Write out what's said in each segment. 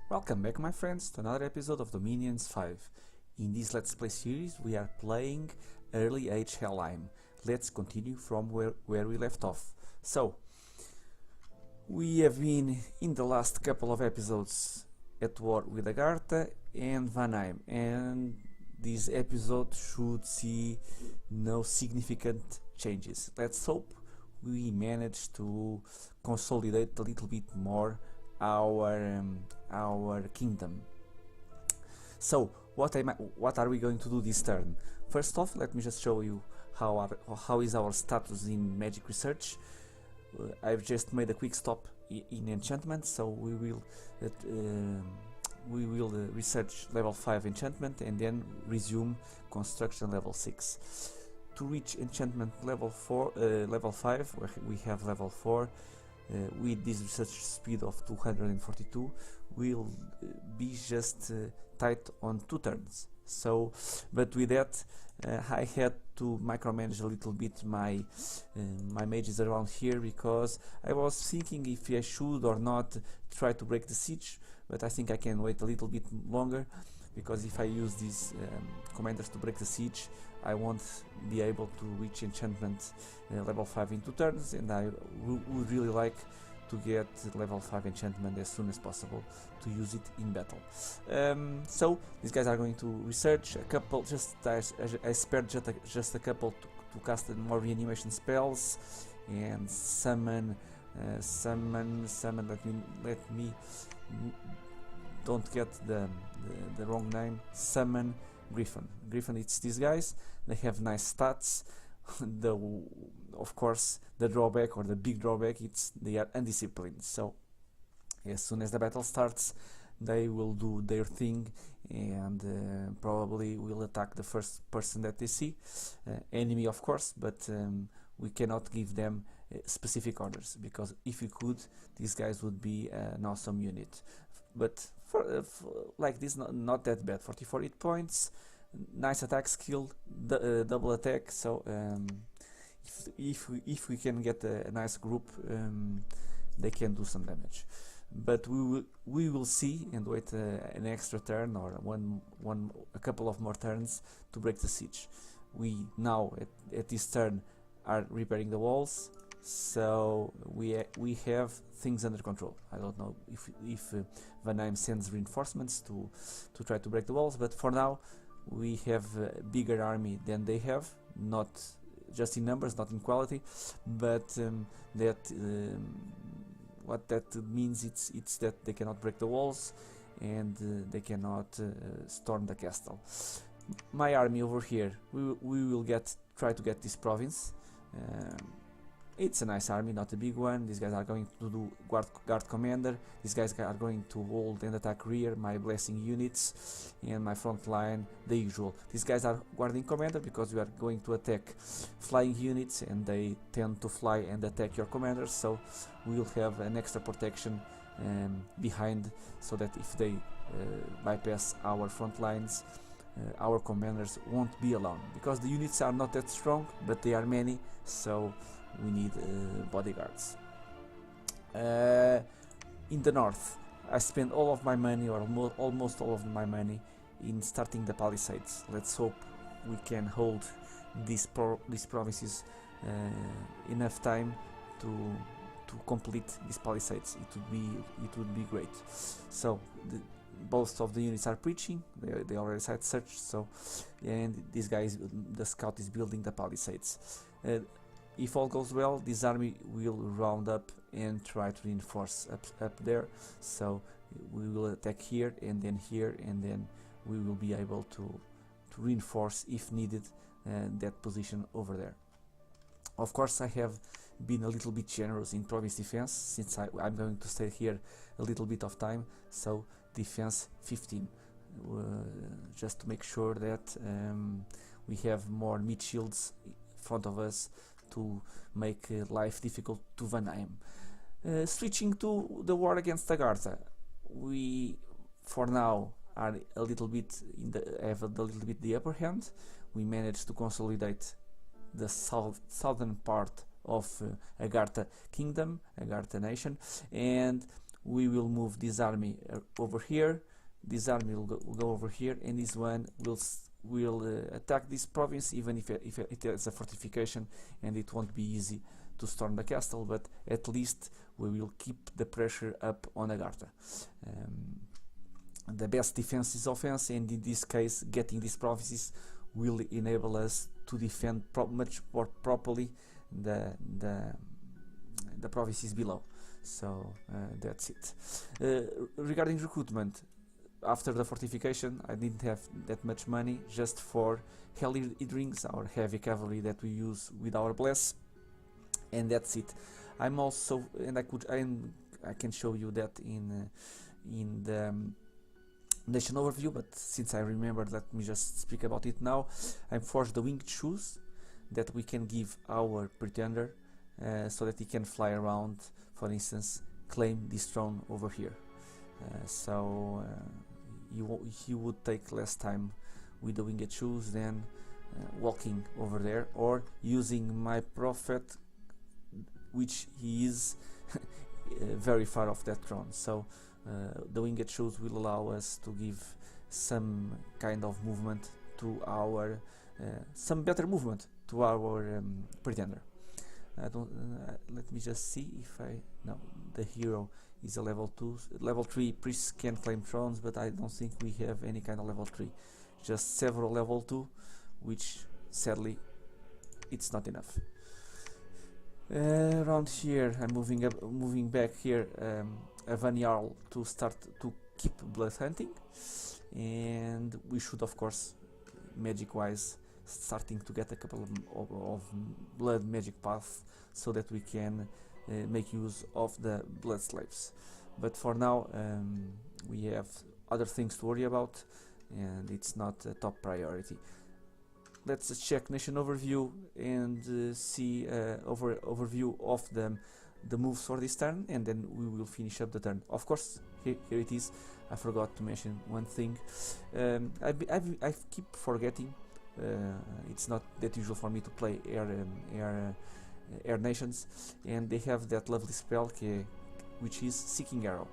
Welcome back, my friends, to another episode of Dominions 5. In this Let's Play series we are playing Early Age Helheim. Let's continue from where we left off. So, we have been in the last couple of episodes at war with Agartha and Vanheim, and this episode should see no significant changes. Let's hope we manage to consolidate a little bit more our kingdom. So what are we going to do this turn? First off, let me just show you how is our status in magic research. I've just made a quick stop in enchantment, so we will research level 5 enchantment and then resume construction level 6. To reach enchantment level 5, where we have level 4, with this research speed of 242, will be just tight on 2 turns. So, but with that, I had to micromanage a little bit my mages around here, because I was thinking if I should or not try to break the siege, but I think I can wait a little bit longer, because if I use these commanders to break the siege, I won't be able to reach enchantment level 5 in 2 turns, and I would really like to get level 5 enchantment as soon as possible to use it in battle. So these guys are going to research a couple. I spared just a couple to cast more reanimation spells and summon. Let me don't get the wrong name. Summon Griffin. It's these guys. They have nice stats. Of course, the drawback, or the big drawback, it's they are undisciplined. So as soon as the battle starts, they will do their thing and probably will attack the first person that they see. Enemy, of course, but we cannot give them specific orders, because if we could, these guys would be an awesome unit. But for like this, not that bad. 44 hit points, nice attack skill, double attack. So if we can get a nice group, they can do some damage. But we will see and wait an extra turn, or a couple of more turns to break the siege. We now at this turn are repairing the walls, so we have things under control. I don't know if Vanheim sends reinforcements to try to break the walls, but for now we have a bigger army than they have, not just in numbers, not in quality, but what that means, it's that they cannot break the walls and they cannot storm the castle. My army over here, we will try to get this province. It's a nice army, not a big one. These guys are going to do guard commander. These guys are going to hold and attack rear, my blessing units, and my front line, the usual. These guys are guarding commander, because we are going to attack flying units, and they tend to fly and attack your commanders. So we will have an extra protection behind, so that if they bypass our front lines, our commanders won't be alone, because the units are not that strong, but they are many, so we need bodyguards. In the north, I spent all of my money, or almost all of my money, in starting the palisades. Let's hope we can hold these provinces enough time to complete these palisades. It would be great. So both of the units are preaching. They already side search. So, and this guy the scout is building the palisades. If all goes well, this army will round up and try to reinforce up there. So we will attack here, and then we will be able to reinforce, if needed, that position over there. Of course, I have been a little bit generous in province defense, since I'm going to stay here a little bit of time. So defense 15, just to make sure that we have more mid shields in front of us to make life difficult to Vanheim. Switching to the war against Agartha, we for now are a little bit have a little bit the upper hand. We managed to consolidate the southern part of Agartha Kingdom, Agartha Nation, and we will move this army over here, this army will go over here, and this one will attack this province, even if it has a fortification, and it won't be easy to storm the castle, but at least we will keep the pressure up on Agartha. The best defense is offense, and in this case getting these provinces will enable us to defend much more properly the provinces below. So that's it. Regarding recruitment, after the fortification I didn't have that much money just for Helheim, our heavy cavalry that we use with our bless, and that's it. I'm also, and I can show you that in the nation overview, but since I remember, let me just speak about it now. I forged the winged shoes that we can give our pretender, so that he can fly around, for instance, claim this throne over here. So he would take less time with the winged shoes than walking over there, or using my prophet, which he is very far off that throne. So the winged shoes will allow us to give some kind of movement to our some better movement to our pretender. Let me just see if no, the hero is a level 2, level 3 priests can claim thrones, but I don't think we have any kind of level 3, just several level 2, which sadly it's not enough. Around here I'm moving back here a Vanyarl to start to keep blood hunting, and we should of course magic wise starting to get a couple of blood magic paths so that we can make use of the blood slaves. But for now we have other things to worry about, and it's not a top priority. Let's check nation overview and see overview of the moves for this turn, and then we will finish up the turn. Of course, here it is. I forgot to mention one thing. I keep forgetting. It's not that usual for me to play air nations, and they have that lovely spell which is Seeking Arrow,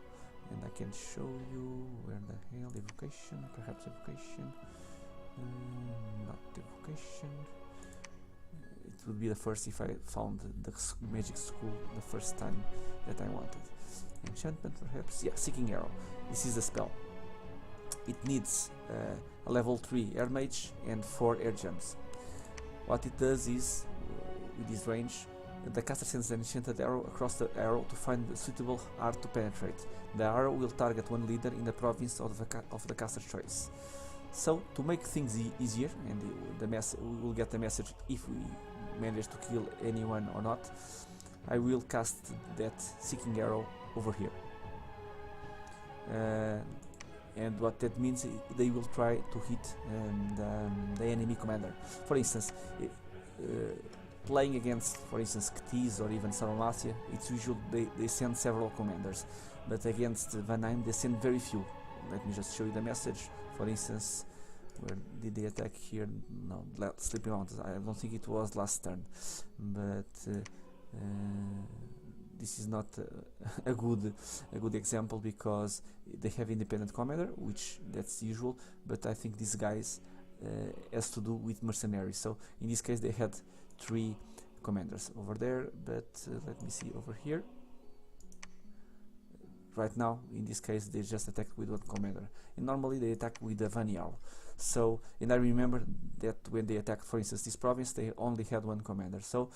and I can show you where the hell evocation, perhaps evocation. Not evocation. It would be the first if I found the magic school the first time that I wanted. Enchantment perhaps? Yeah, Seeking Arrow. This is the spell. It needs a level 3 air mage and 4 air gems. What it does is, with this range, the caster sends an enchanted arrow across the arrow to find a suitable art to penetrate. The arrow will target one leader in the province of the caster's choice. So, to make things easier, and we will get the message if we manage to kill anyone or not, I will cast that Seeking Arrow over here. And what that means, they will try to hit the enemy commander. For instance, playing against, for instance, Ctese or even Saromacia, it's usual they send several commanders, but against Vanheim they send very few. Let me just show you the message. For instance, where did they attack here? No, Sleeping Mountains. I don't think it was last turn, but this is not a good example because they have independent commander, which that's usual. But I think these guys has to do with mercenaries. So in this case, they had 3 commanders over there. But let me see over here. Right now, in this case, they just attacked with 1 commander, and normally they attack with the Vanyarl. So, and I remember that when they attacked, for instance, this province, they only had 1 commander. So,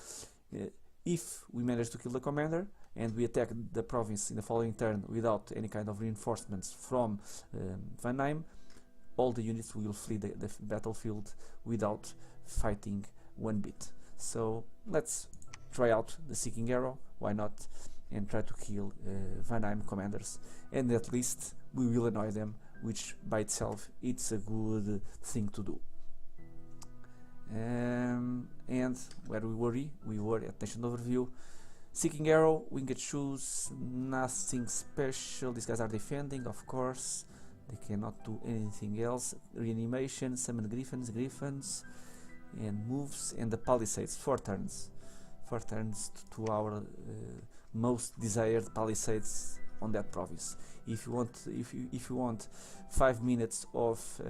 if we manage to kill the commander and we attack the province in the following turn without any kind of reinforcements from Vanheim, all the units will flee the battlefield without fighting one bit. So, let's try out the Seeking Arrow. Why not? And try to kill Vanheim commanders, and at least we will annoy them, which by itself it's a good thing to do. And where we were at nation overview. Seeking Arrow, winged shoes, nothing special. These guys are defending, of course. They cannot do anything else. Reanimation, summon griffins, and moves, and the palisades. 4 turns. 4 turns to our most desired palisades on that province. If you want 5 minutes of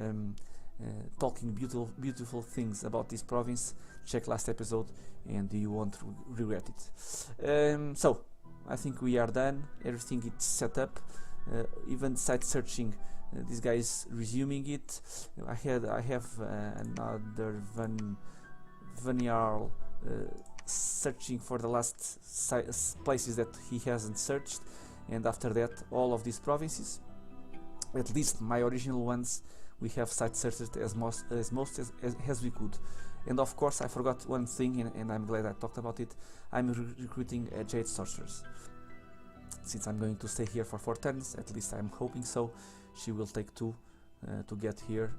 talking beautiful things about this province, check last episode and you won't regret it. So I think we are done. Everything is set up. Even site searching, this guy is resuming it. I have another Vanyarl searching for the last places that he hasn't searched, and after that all of these provinces, at least my original ones, we have site searched as we could. And of course I forgot one thing, and I'm glad I talked about it. I'm recruiting Jade Sorcerers. Since I'm going to stay here for 4 turns, at least I'm hoping so. She will take 2 to get here,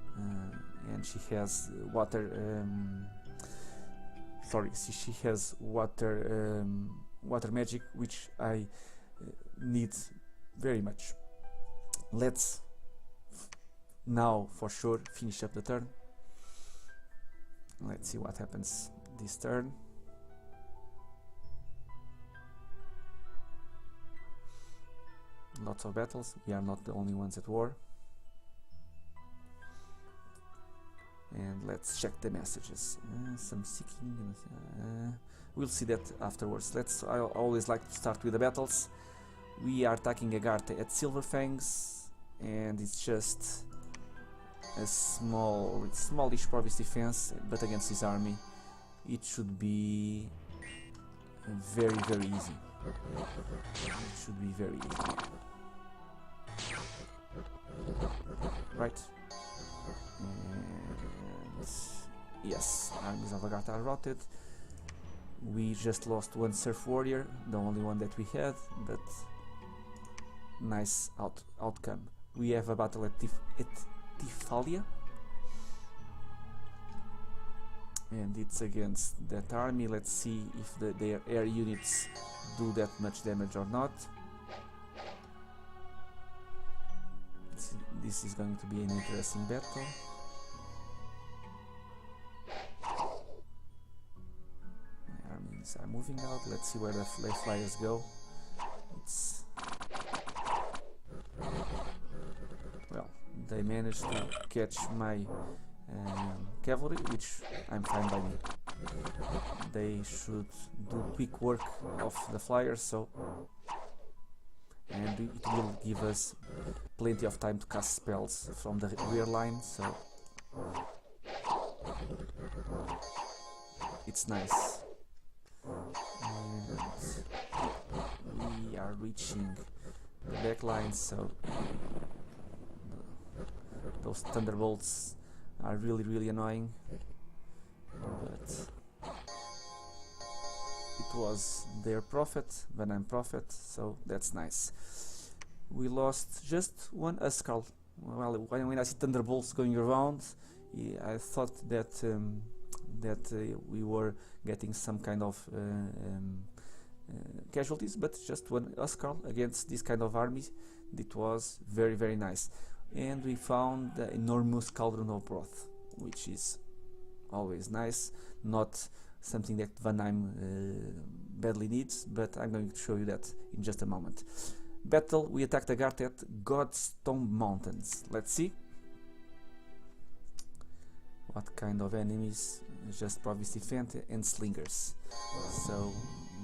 and she has water. She has water magic, which I need very much. Let's now for sure finish up the turn. Let's see what happens this turn. Lots of battles. We are not the only ones at war. And let's check the messages. Some seeking. We'll see that afterwards. I always like to start with the battles. We are attacking Agarte at Silverfangs, and it's just a smallish province defense, but against his army it should be very easy. It should be very easy. Right. And yes, armies of Agarte are routed. We just lost one Surf Warrior, the only one that we had, but nice outcome. We have a battle at Tifalia, and it's against that army. Let's see if their air units do that much damage or not. This is going to be an interesting battle. My armies are moving out. Let's see where the flyers go. Well, they managed to catch my cavalry, which I'm fine by me. They should do quick work of the flyers, and it will give us plenty of time to cast spells from the rear line, so it's nice. And we are reaching the back line, so those thunderbolts are really annoying, but it was their prophet, when I'm prophet, so that's nice. We lost just one Uskal. Well, when I see thunderbolts going around, I thought that we were getting some kind of casualties, but just one Uskal against this kind of army, it was very nice. And we found the enormous cauldron of broth, which is always nice, not something that Vanheim badly needs, but I'm going to show you that in just a moment. Battle, we attacked Agarte at Godstone Mountains. Let's see what kind of enemies. Just province defense and slingers. So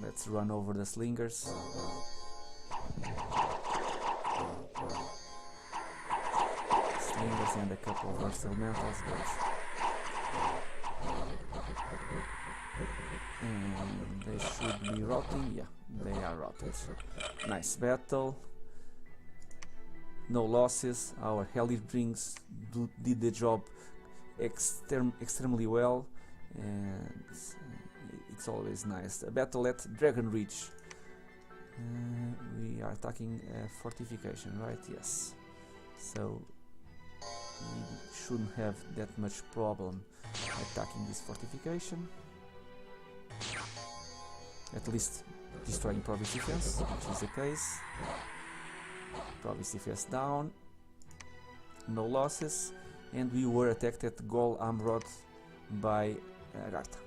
let's run over the slingers. Slingers and a couple of earth elementals, and they should be routing. Yeah, they are routed. Nice battle. No losses. Our Helheim did the job extremely well, and it's always nice. A battle at Dragon Ridge. We are attacking a fortification, right? Yes. So we shouldn't have that much problem attacking this fortification. At least destroying province defense, which is the case. Province defense down. No losses. And we were attacked at Gol Amrod by Agarte.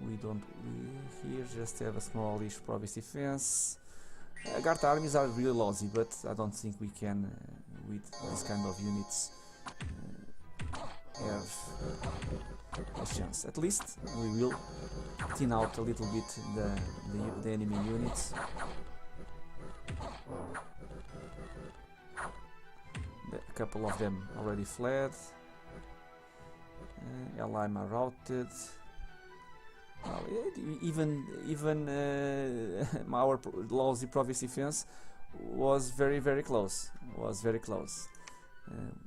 We here just have a smallish province defense. Agartha armies are really lousy, but I don't think we can, with this kind of units, have a chance. At least we will thin out a little bit the enemy units. A couple of them already fled. Helheim are routed. Well, even our lousy province defense was very close.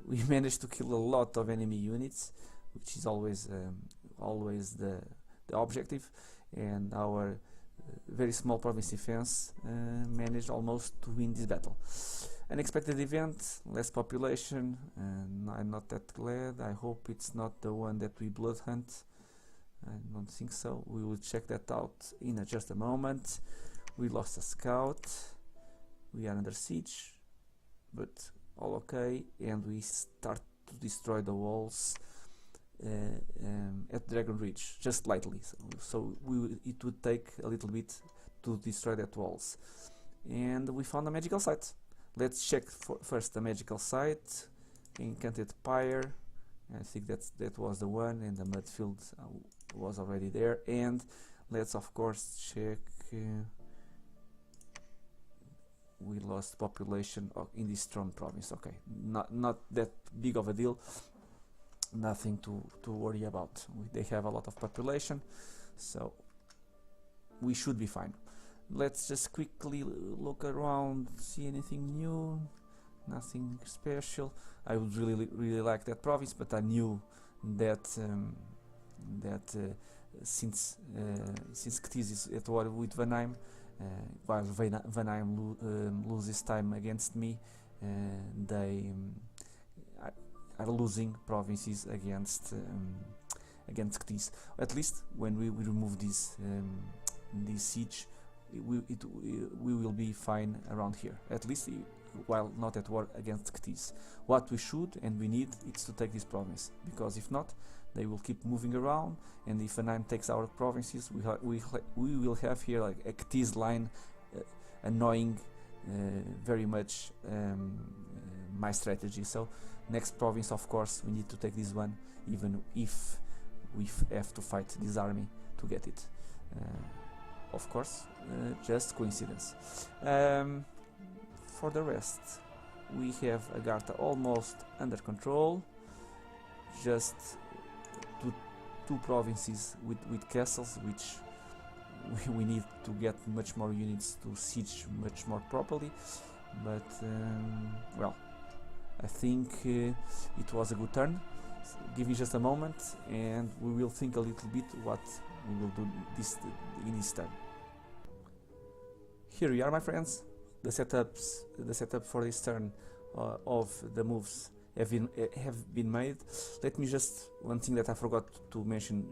We managed to kill a lot of enemy units, which is always the objective, and our very small province defense managed almost to win this battle. Unexpected event, less population, and I'm not that glad. I hope it's not the one that we blood hunt. I don't think so. We will check that out in just a moment. We lost a scout. We are under siege, but all okay, and we start to destroy the walls at Dragon Ridge, just lightly. So it would take a little bit to destroy that walls. And we found a magical site. Let's check first the magical site. Enchanted Pyre. I think that was the one, and the Mudfield was already there. And let's of course check. We lost population in this Krone province. Okay, not that big of a deal. Nothing to worry about. They have a lot of population, so we should be fine. Let's just quickly look around, see anything new. Nothing special. I would really like that province, but I knew that since Cadiz is at war with Helheim, while Helheim loses time against me, they are losing provinces against Cadiz. At least when we remove this siege, we will be fine around here. At least while not at war against Cadiz. What we should and we need is to take this province, because if not, they will keep moving around, and if Helheim takes our provinces, we will have here like a Cadiz line, annoying very much my strategy. So next province, of course, we need to take this one, even if we have to fight this army to get it. Of course, just coincidence. For the rest, we have Agartha almost under control. Just two provinces with castles, which we need to get much more units to siege much more properly. But well, I think it was a good turn. Give me just a moment, and we will think a little bit what we will do in this turn. Here we are, my friends. The setup for this turn of the moves have been made. Let me just, one thing that I forgot to mention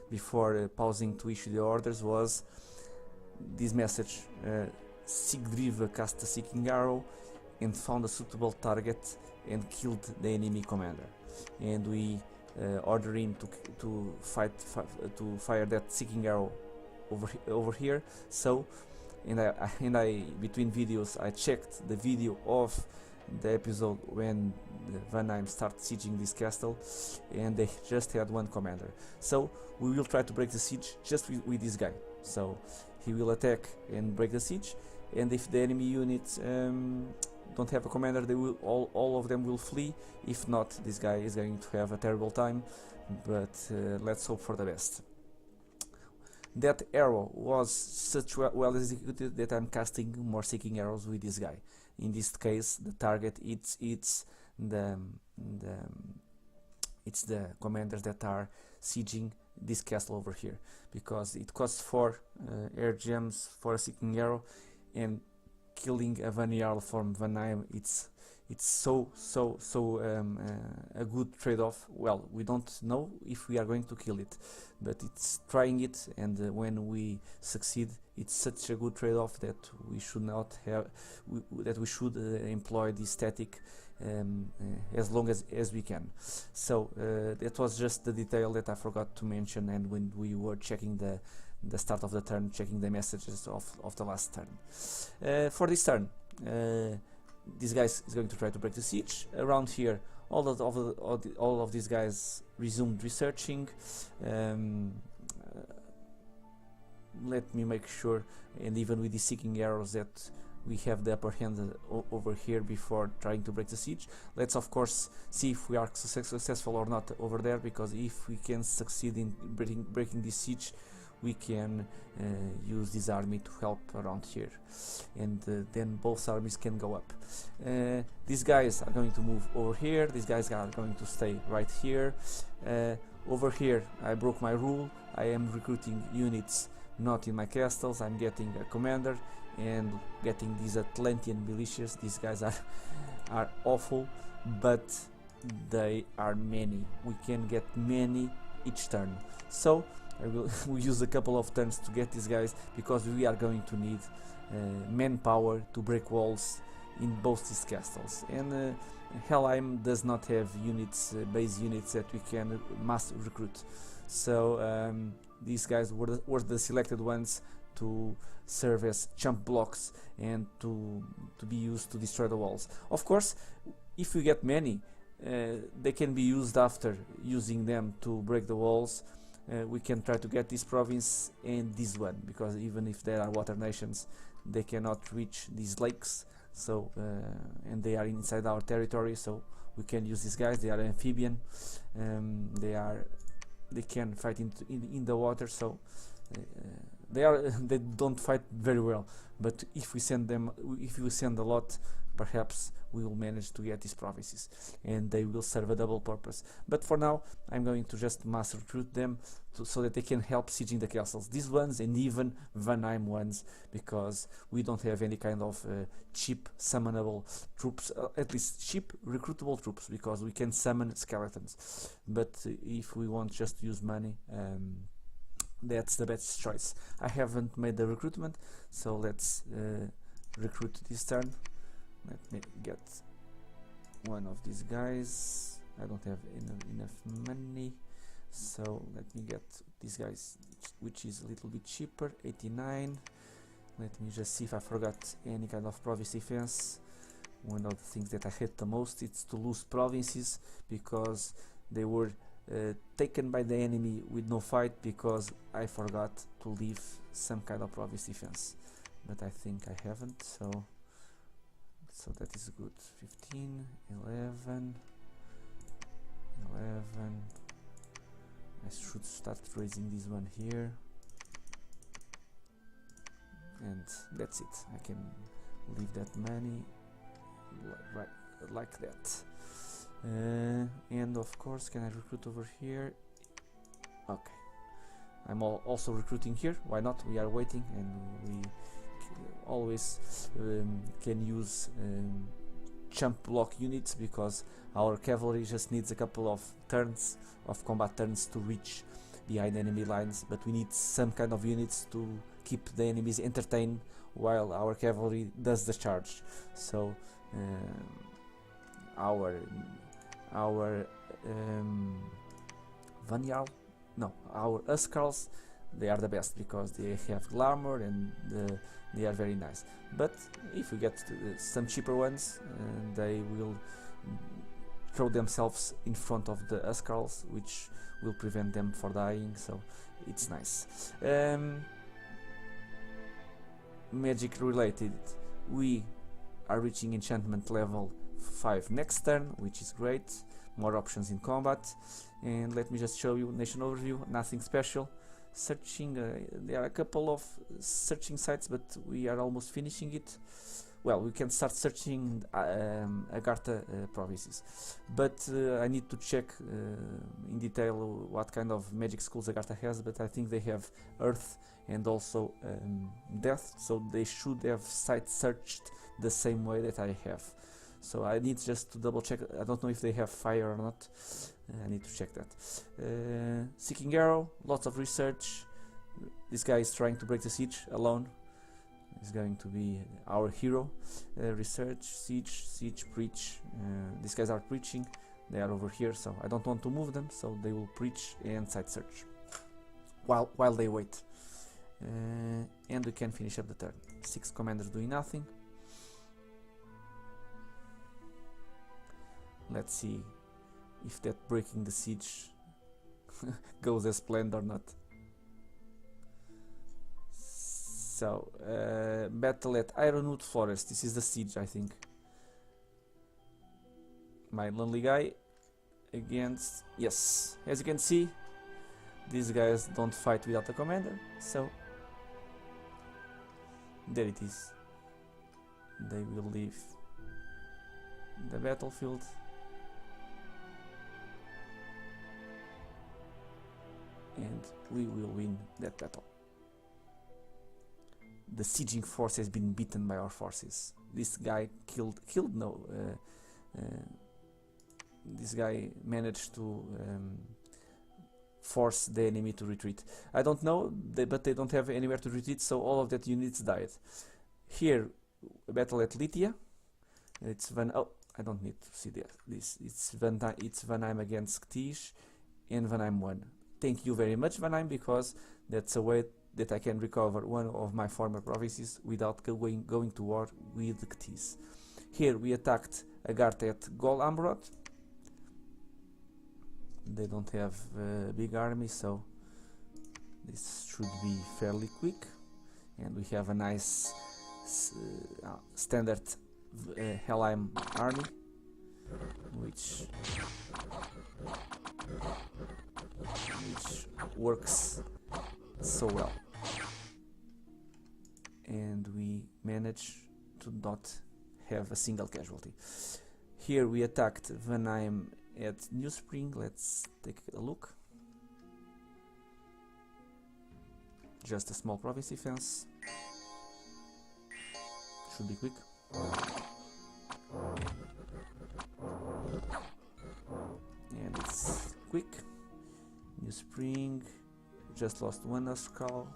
before pausing to issue the orders was this message. Sigdriva cast a seeking arrow and found a suitable target and killed the enemy commander, and we order him to fire that seeking arrow over here. So and I between videos I checked the video of the episode when Helheim started sieging this castle, and they just had one commander. So we will try to break the siege just with this guy. So he will attack and break the siege, and if the enemy units don't have a commander, they will all of them will flee. If not, this guy is going to have a terrible time, but let's hope for the best. That arrow was such well executed that I'm casting more seeking arrows with this guy. In this case, the target it's the commanders that are sieging this castle over here, because it costs 4 air gems for a seeking arrow, and killing a Vanyarl from Helheim, it's so a good trade-off. Well, we don't know if we are going to kill it, but it's trying it, and when we succeed, it's such a good trade-off that we should not have that we should employ this tactic as long as we can. So that was just the detail that I forgot to mention, and when we were checking the start of the turn, checking the messages of the last turn. For this turn, this guy is going to try to break the siege. Around here, all of these guys resumed researching. Let me make sure, and even with the seeking arrows, that we have the upper hand over here before trying to break the siege. Let's of course see if we are successful or not over there, because if we can succeed in breaking this siege, we can use this army to help around here, and then both armies can go up. These guys are going to move over here, these guys are going to stay right here. Over here I broke my rule, I am recruiting units not in my castles, I'm getting a commander and getting these Atlantean militias. These guys are awful, but they are many. We can get many each turn, so I will we use a couple of turns to get these guys, because we are going to need manpower to break walls in both these castles. And Helheim does not have units, base units that we can mass recruit, so these guys were the selected ones to serve as jump blocks and to be used to destroy the walls. Of course, if we get many, they can be used after using them to break the walls. We can try to get this province and this one, because even if there are water nations, they cannot reach these lakes, so and they are inside our territory, so we can use these guys. They are amphibian, they can fight in the water, so they don't fight very well, but if we send a lot, perhaps we will manage to get these provinces and they will serve a double purpose. But for now I'm going to just mass recruit them so that they can help sieging the castles, these ones and even Vanheim ones, because we don't have any kind of cheap summonable troops, at least cheap recruitable troops, because we can summon skeletons, but if we want just to use money, that's the best choice. I haven't made the recruitment, so let's recruit this turn. Let me get one of these guys. I don't have enough money, so let me get these guys, which is a little bit cheaper, 89. Let me just see if I forgot any kind of province defense. One of the things that I hate the most is to lose provinces, because they were taken by the enemy with no fight, because I forgot to leave some kind of province defense, but I think I haven't, so that is good. 15, 11. I should start raising this one here, and that's it. I can leave that money right like that. And of course, can I recruit over here? Okay, I'm also recruiting here. Why not? We are waiting, and we always can use jump block units, because our cavalry just needs a couple of turns of combat turns to reach behind enemy lines, but we need some kind of units to keep the enemies entertained while our cavalry does the charge. So our Vanjarl, no, our Huskarls, they are the best, because they have glamour and they are very nice. But if we get some cheaper ones, they will throw themselves in front of the Huskarls, which will prevent them from dying, so it's nice. Magic related, we are reaching enchantment level 5 next turn, which is great. More options in combat. And let me just show you nation overview. Nothing special. Searching, there are a couple of searching sites, but we are almost finishing it. Well, we can start searching Agartha provinces, but I need to check in detail what kind of magic schools Agartha has, but I think they have Earth and also Death, so they should have sites searched the same way that I have. So I need just to double check. I don't know if they have fire or not. I need to check that. Seeking Arrow, lots of research. This guy is trying to break the siege alone. He's going to be our hero. Research, siege, preach. These guys are preaching. They are over here, so I don't want to move them, so they will preach and site search while they wait. and we can finish up the turn. 6 commanders doing nothing. Let's see if that breaking the siege goes as planned or not. So, battle at Ironwood Forest. This is the siege, I think. My lonely guy against... Yes, as you can see, these guys don't fight without a commander, so there it is. They will leave the battlefield. And we will win that battle. The sieging force has been beaten by our forces. This guy this guy managed to force the enemy to retreat. I don't know, but they don't have anywhere to retreat, so all of that units died. Here, a battle at Lithia. It's I don't need to see this. It's Vanheim against Ktish, and Vanheim won. Thank you very much, Vanheim, because that's a way that I can recover one of my former provinces without going to war with the Ktish. Here we attacked Agartha at Gol Ambrot. They don't have a big army, so this should be fairly quick. And we have a nice standard Helheim army, which works so well. And we managed to not have a single casualty. Here we attacked Vanheim at New Spring. Let's take a look. Just a small province defense. Should be quick. And it's quick. New Spring. Just lost one Oscal.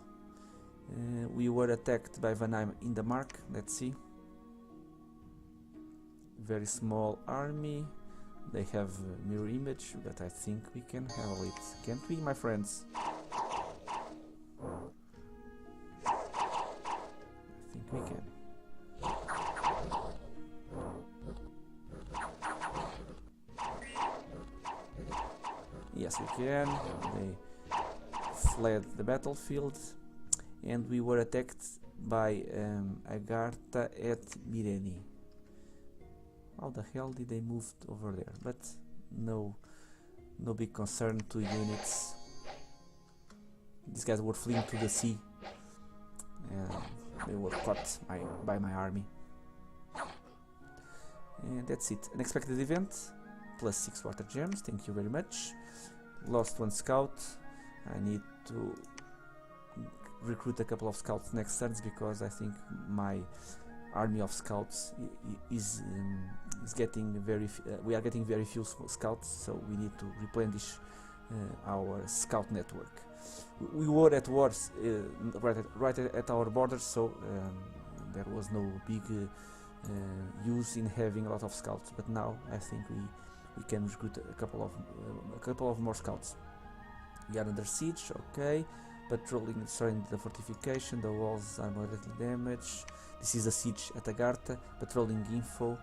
We were attacked by Vanheim in the mark. Let's see. Very small army. They have mirror image, but I think we can handle it. Can't we, my friends? I think we can. Yes, we can. They fled the battlefield, and we were attacked by Agartha at Mireni. How the hell did they move over there? But no big concern to units. These guys were fleeing to the sea, and they were caught by my army. And that's it. Unexpected event. +6 water gems. Thank you very much. Lost one scout. I need to recruit a couple of scouts next turns, because I think my army of scouts is getting we are getting very few scouts, so we need to replenish our scout network. We were at wars right at our borders, so there was no big use in having a lot of scouts, but now I think we can recruit a couple of more scouts. We are under siege, okay. Patrolling, destroying the fortification, the walls are moderately damaged. This is a siege at Agartha. Patrolling info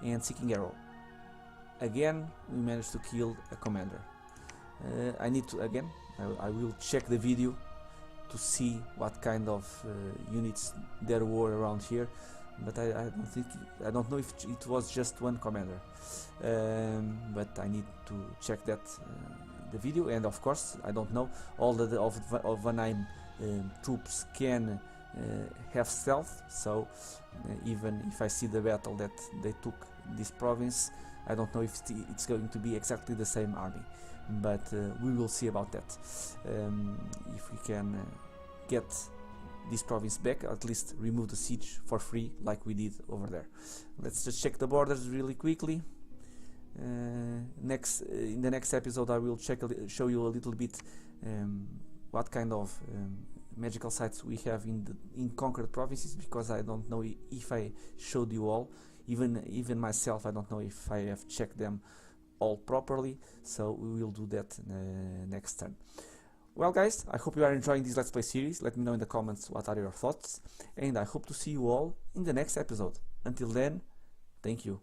and seeking arrow. Again, we managed to kill a commander. I need to I will check the video to see what kind of units there were around here, but I don't know if it was just one commander. But I need to check that. The video, and of course I don't know, all the of Vanheim troops can have stealth, so even if I see the battle that they took this province, I don't know if it's going to be exactly the same army, but we will see about that. If we can get this province back, at least remove the siege for free like we did over there. Let's just check the borders really quickly. In the next episode I will show you a little bit what kind of magical sites we have in conquered provinces, because I don't know if I showed you all. Even myself, I don't know if I have checked them all properly, so we will do that next turn. Well guys, I hope you are enjoying this Let's Play series. Let me know in the comments what are your thoughts, and I hope to see you all in the next episode. Until then, thank you.